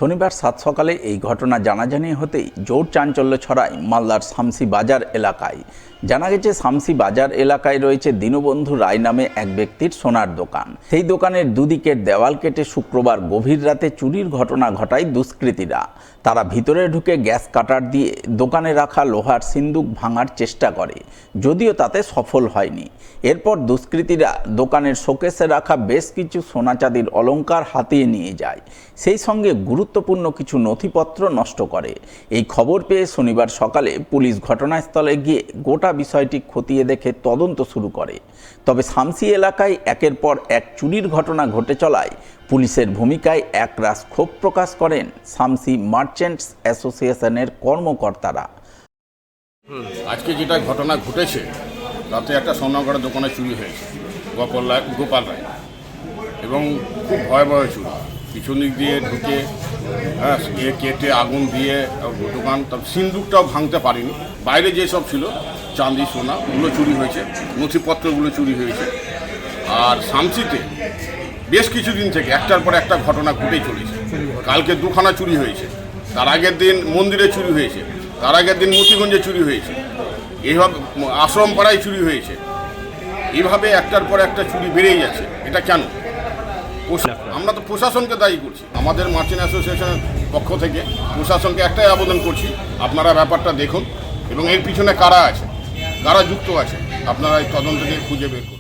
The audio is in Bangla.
শনিবার সাত সকালে এই ঘটনা জানাজানি হতেই জোর চাঞ্চল্য ছড়ায় মালদার শামসি বাজার এলাকায়। জানা গেছে শামসি বাজার এলাকায় রয়েছে দীনবন্ধু রায় নামে এক ব্যক্তির সোনার দোকান। সেই দোকানের দুদিকের দেওয়াল কেটে শুক্রবার গভীর রাতে চুরির ঘটনা ঘটায় দুষ্কৃতীরা। তারা ভিতরে ঢুকে গ্যাস কাটার দিয়ে দোকানে রাখা লোহার সিন্দুক ভাঙার চেষ্টা করে, যদিও তাতে সফল হয়নি। এরপর দুষ্কৃতীরা দোকানের শোকেসে রাখা বেশ কিছু সোনা চাঁদির অলংকার হাতিয়ে নিয়ে যায়, সেই সঙ্গে গুরুত্বপূর্ণ কিছু নথিপত্র নষ্ট করে। এই খবর পেয়ে শনিবার সকালে পুলিশ ঘটনাস্থলে গিয়ে গোটা বিষয়টি খতিয়ে দেখে তদন্ত শুরু করে। তবে শামসি এলাকায় একের পর এক চুরির ঘটনা ঘটে চলায় পুলিশের ভূমিকায় একরাশ ক্ষোভ প্রকাশ করেন শামসি মার্চেন্টস অ্যাসোসিয়েশনের কর্মকর্তারা। আজকে যেটা ঘটনা ঘটেছে তাতে একটা স্বর্ণকারের দোকানে চুরি হয়েছে গোপাল রায়, এবং খুব ভয়াবহ চুরি। পিছন দিক দিয়ে ঢুকে কেটে আগুন দিয়ে দোকান, তার সিন্দুকটাও ভাঙতে পারিনি। বাইরে যেসব ছিল চাঁদি সোনা ওগুলো চুরি হয়েছে, নথিপত্রগুলো চুরি হয়েছে। আর শামসিতে বেশ কিছুদিন থেকে একটার পর একটা ঘটনা ঘটেই চলেছে। কালকে দুখানা চুরি হয়েছে, তার আগের দিন মন্দিরে চুরি হয়েছে, তার আগের দিন মতিগঞ্জে চুরি হয়েছে, এইভাবে আশ্রম পাড়ায় চুরি হয়েছে। এইভাবে একটার পর একটা চুরি বেড়েই যাচ্ছে। এটা কেন? আমরা তো প্রশাসনকে দায়ী করছি। আমাদের মার্চেন্ট অ্যাসোসিয়েশনের পক্ষ থেকে প্রশাসনকে একটাই আবেদন করছি, আপনারা ব্যাপারটা দেখুন এবং এর পিছনে কারা আছে, কারা যুক্ত আছে, আপনারা এই তদন্ত নিয়ে খুঁজে বের করুন।